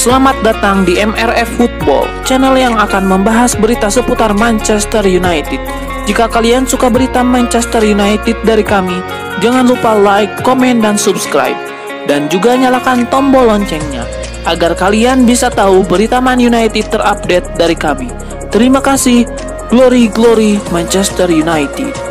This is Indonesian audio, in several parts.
Selamat datang di MRF Football, channel yang akan membahas berita seputar Manchester United. Jika kalian suka berita Manchester United dari kami, jangan lupa like, komen, dan subscribe. Dan juga nyalakan tombol loncengnya, agar kalian bisa tahu berita Man United terupdate dari kami. Terima kasih, Glory Glory Manchester United.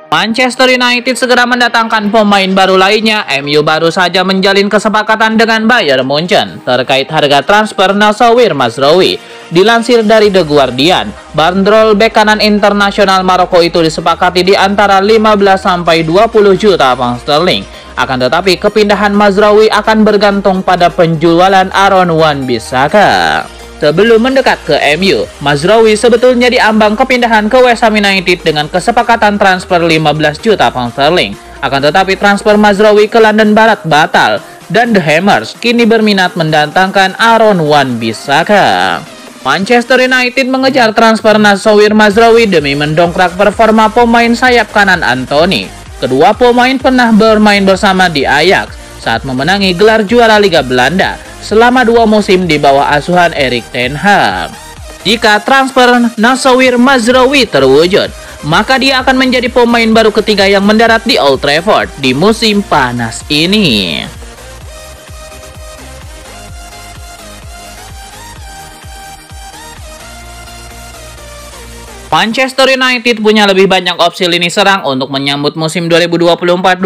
Manchester United segera mendatangkan pemain baru lainnya. MU baru saja menjalin kesepakatan dengan Bayern Munchen terkait harga transfer Noussair Mazraoui. Dilansir dari The Guardian, bandrol bek kanan internasional Maroko itu disepakati di antara 15-20 juta pound sterling. Akan tetapi kepindahan Mazraoui akan bergantung pada penjualan Aaron Wan-Bissaka. Sebelum mendekat ke MU, Mazraoui sebetulnya diambang kepindahan ke West Ham United dengan kesepakatan transfer 15 juta pound sterling. Akan tetapi transfer Mazraoui ke London Barat batal, dan The Hammers kini berminat mendatangkan Aaron Wan-Bissaka. Manchester United mengejar transfer Noussair Mazraoui demi mendongkrak performa pemain sayap kanan Anthony. Kedua pemain pernah bermain bersama di Ajax saat memenangi gelar juara Liga Belanda selama 2 musim di bawah asuhan Erik ten Hag. Jika transfer Noussair Mazraoui terwujud, maka dia akan menjadi pemain baru ketiga yang mendarat di Old Trafford di musim panas ini. Manchester United punya lebih banyak opsi lini serang untuk menyambut musim 2024-2025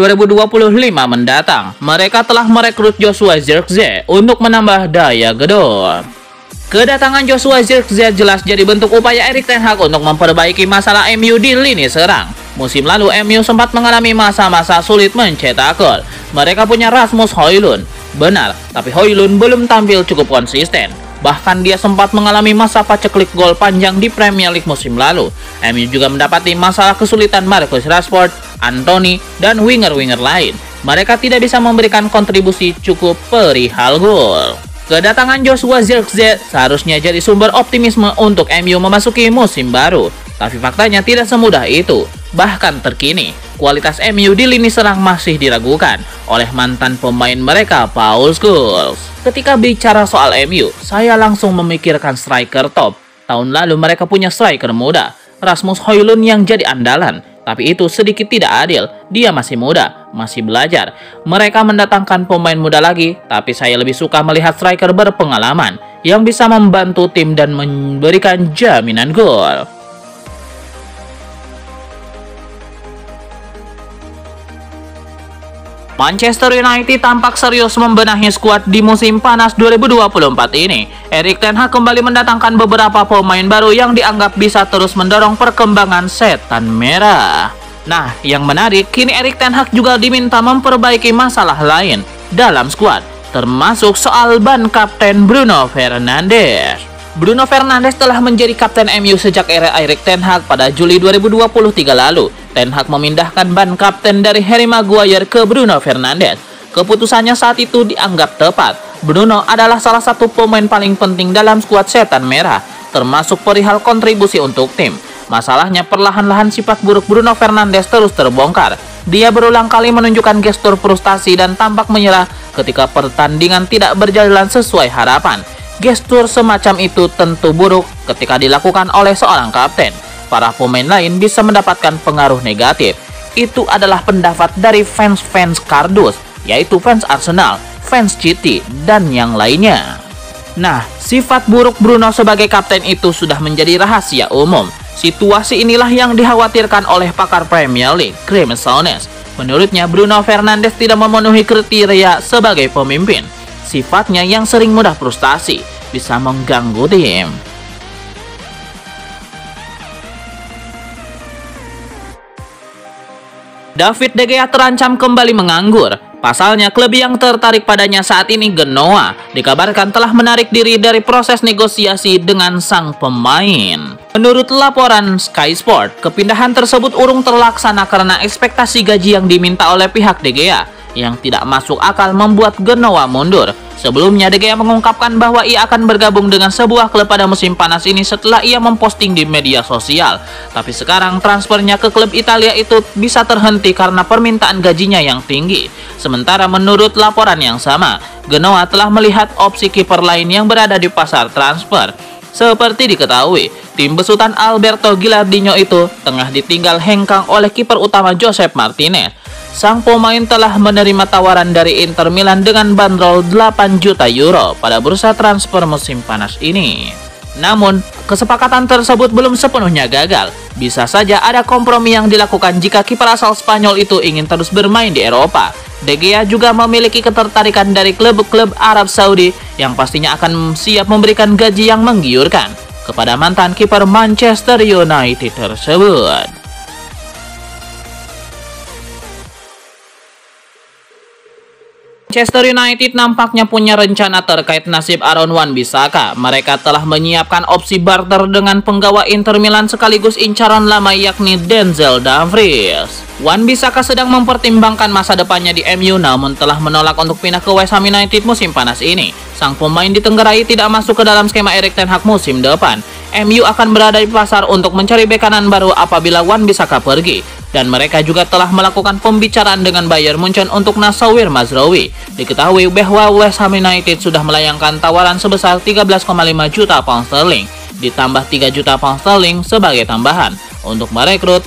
mendatang. Mereka telah merekrut Joshua Zirkzee untuk menambah daya gedor. Kedatangan Joshua Zirkzee jelas jadi bentuk upaya Erik ten Hag untuk memperbaiki masalah MU di lini serang. Musim lalu MU sempat mengalami masa-masa sulit mencetak gol. Mereka punya Rasmus Højlund. Benar, tapi Højlund belum tampil cukup konsisten. Bahkan dia sempat mengalami masa paceklik gol panjang di Premier League musim lalu. MU juga mendapati masalah kesulitan Marcus Rashford, Anthony, dan winger-winger lain. Mereka tidak bisa memberikan kontribusi cukup perihal gol. Kedatangan Joshua Zirkzee seharusnya jadi sumber optimisme untuk MU memasuki musim baru. Tapi faktanya tidak semudah itu. Bahkan terkini, kualitas MU di lini serang masih diragukan oleh mantan pemain mereka, Paul Scholes. Ketika bicara soal MU, saya langsung memikirkan striker top. Tahun lalu mereka punya striker muda, Rasmus Højlund yang jadi andalan. Tapi itu sedikit tidak adil, dia masih muda, masih belajar. Mereka mendatangkan pemain muda lagi, tapi saya lebih suka melihat striker berpengalaman yang bisa membantu tim dan memberikan jaminan gol. Manchester United tampak serius membenahi skuad di musim panas 2024 ini. Erik ten Hag kembali mendatangkan beberapa pemain baru yang dianggap bisa terus mendorong perkembangan setan merah. Nah, yang menarik, kini Erik ten Hag juga diminta memperbaiki masalah lain dalam skuad, termasuk soal ban kapten Bruno Fernandes. Bruno Fernandes telah menjadi kapten MU sejak era Erik ten Hag pada Juli 2023 lalu. Ten Hag memindahkan ban kapten dari Harry Maguire ke Bruno Fernandes. Keputusannya saat itu dianggap tepat. Bruno adalah salah satu pemain paling penting dalam skuad setan merah, termasuk perihal kontribusi untuk tim. Masalahnya perlahan-lahan sifat buruk Bruno Fernandes terus terbongkar. Dia berulang kali menunjukkan gestur frustasi dan tampak menyerah ketika pertandingan tidak berjalan sesuai harapan. Gestur semacam itu tentu buruk ketika dilakukan oleh seorang kapten. Para pemain lain bisa mendapatkan pengaruh negatif. Itu adalah pendapat dari fans-fans kardus, yaitu fans Arsenal, fans City, dan yang lainnya. Nah, sifat buruk Bruno sebagai kapten itu sudah menjadi rahasia umum. Situasi inilah yang dikhawatirkan oleh pakar Premier League, Graham Souness. Menurutnya, Bruno Fernandes tidak memenuhi kriteria sebagai pemimpin. Sifatnya yang sering mudah frustasi bisa mengganggu tim. David De Gea terancam kembali menganggur. Pasalnya, klub yang tertarik padanya saat ini, Genoa, dikabarkan telah menarik diri dari proses negosiasi dengan sang pemain. Menurut laporan Sky Sport, kepindahan tersebut urung terlaksana karena ekspektasi gaji yang diminta oleh pihak De Gea yang tidak masuk akal membuat Genoa mundur. Sebelumnya, De Gea mengungkapkan bahwa ia akan bergabung dengan sebuah klub pada musim panas ini setelah ia memposting di media sosial. Tapi sekarang transfernya ke klub Italia itu bisa terhenti karena permintaan gajinya yang tinggi. Sementara menurut laporan yang sama, Genoa telah melihat opsi kiper lain yang berada di pasar transfer. Seperti diketahui, tim besutan Alberto Gilardino itu tengah ditinggal hengkang oleh kiper utama Josep Martinez. Sang pemain telah menerima tawaran dari Inter Milan dengan bandrol 8 juta euro pada bursa transfer musim panas ini. Namun, kesepakatan tersebut belum sepenuhnya gagal. Bisa saja ada kompromi yang dilakukan jika kiper asal Spanyol itu ingin terus bermain di Eropa. De Gea juga memiliki ketertarikan dari klub-klub Arab Saudi yang pastinya akan siap memberikan gaji yang menggiurkan kepada mantan kiper Manchester United tersebut. Manchester United nampaknya punya rencana terkait nasib Aaron Wan-Bissaka. Mereka telah menyiapkan opsi barter dengan penggawa Inter Milan sekaligus incaran lama yakni Denzel Dumfries. Wan-Bissaka sedang mempertimbangkan masa depannya di MU namun telah menolak untuk pindah ke West Ham United musim panas ini. Sang pemain ditenggerai tidak masuk ke dalam skema Erik ten Hag musim depan. MU akan berada di pasar untuk mencari bek kanan baru apabila Wan-Bissaka pergi. Dan mereka juga telah melakukan pembicaraan dengan Bayern Munchen untuk Nassauir Mazraoui. Diketahui bahwa West Ham United sudah melayangkan tawaran sebesar 13,5 juta pound sterling, ditambah 3 juta pound sterling sebagai tambahan untuk merekrut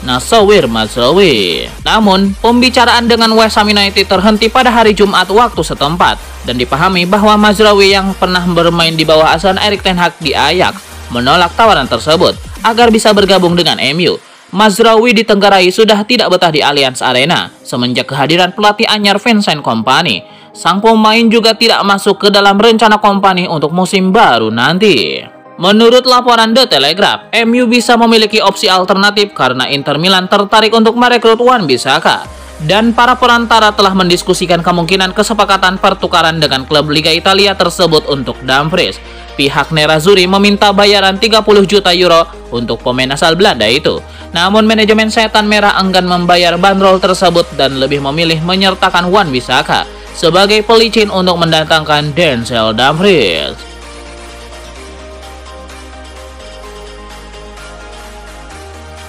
Nassauir Mazraoui. Namun, pembicaraan dengan West Ham United terhenti pada hari Jumat waktu setempat, dan dipahami bahwa Mazraoui yang pernah bermain di bawah asuhan Erik ten Hag di Ajax menolak tawaran tersebut agar bisa bergabung dengan MU. Mazraoui ditenggarai sudah tidak betah di Allianz Arena semenjak kehadiran pelatih anyar Vincent Kompany. Sang pemain juga tidak masuk ke dalam rencana Kompany untuk musim baru nanti. Menurut laporan The Telegraph, MU bisa memiliki opsi alternatif karena Inter Milan tertarik untuk merekrut Wan-Bissaka. Dan para perantara telah mendiskusikan kemungkinan kesepakatan pertukaran dengan klub Liga Italia tersebut untuk Dumfries. Pihak Nerazzurri meminta bayaran 30 juta euro untuk pemain asal Belanda itu. Namun manajemen Setan Merah enggan membayar bandrol tersebut dan lebih memilih menyertakan Wan-Bissaka sebagai pelicin untuk mendatangkan Denzel Dumfries.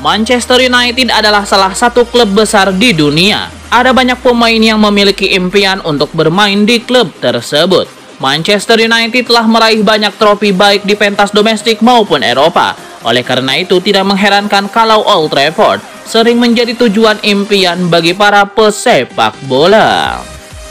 Manchester United adalah salah satu klub besar di dunia. Ada banyak pemain yang memiliki impian untuk bermain di klub tersebut. Manchester United telah meraih banyak trofi baik di pentas domestik maupun Eropa. Oleh karena itu, tidak mengherankan kalau Old Trafford sering menjadi tujuan impian bagi para pesepak bola.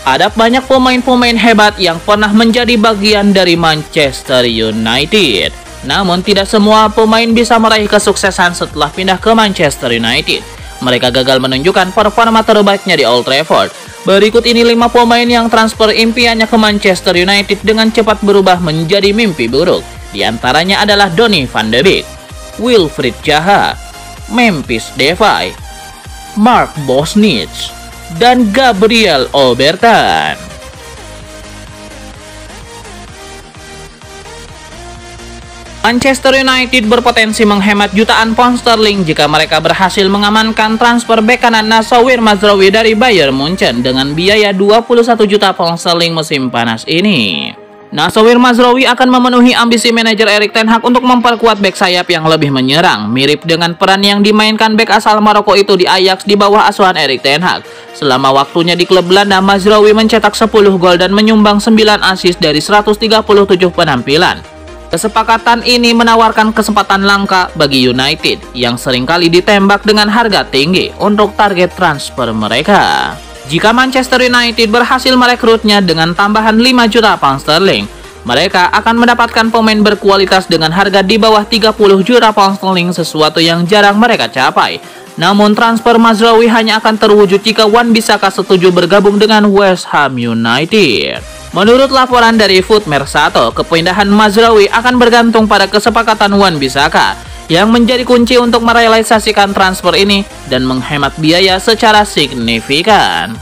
Ada banyak pemain-pemain hebat yang pernah menjadi bagian dari Manchester United. Namun, tidak semua pemain bisa meraih kesuksesan setelah pindah ke Manchester United. Mereka gagal menunjukkan performa terbaiknya di Old Trafford. Berikut ini 5 pemain yang transfer impiannya ke Manchester United dengan cepat berubah menjadi mimpi buruk. Di antaranya adalah Donny van de Beek, Wilfried Zaha, Memphis Depay, Mark Bosnich, dan Gabriel Obertan. Manchester United berpotensi menghemat jutaan pound sterling jika mereka berhasil mengamankan transfer bek kanan Nassauir Mazraoui dari Bayern Munchen dengan biaya 21 juta pound sterling musim panas ini. Nassauir Mazraoui akan memenuhi ambisi manajer Erik ten Hag untuk memperkuat bek sayap yang lebih menyerang, mirip dengan peran yang dimainkan bek asal Maroko itu di Ajax di bawah asuhan Erik ten Hag. Selama waktunya di klub Belanda, Mazraoui mencetak 10 gol dan menyumbang 9 assist dari 137 penampilan. Kesepakatan ini menawarkan kesempatan langka bagi United yang seringkali ditembak dengan harga tinggi untuk target transfer mereka. Jika Manchester United berhasil merekrutnya dengan tambahan 5 juta pound sterling, mereka akan mendapatkan pemain berkualitas dengan harga di bawah 30 juta pound sterling, sesuatu yang jarang mereka capai. Namun transfer Mazraoui hanya akan terwujud jika Wan-Bissaka setuju bergabung dengan West Ham United. Menurut laporan dari Foot Mercato, kepindahan Mazraoui akan bergantung pada kesepakatan Wan-Bissaka yang menjadi kunci untuk merealisasikan transfer ini dan menghemat biaya secara signifikan.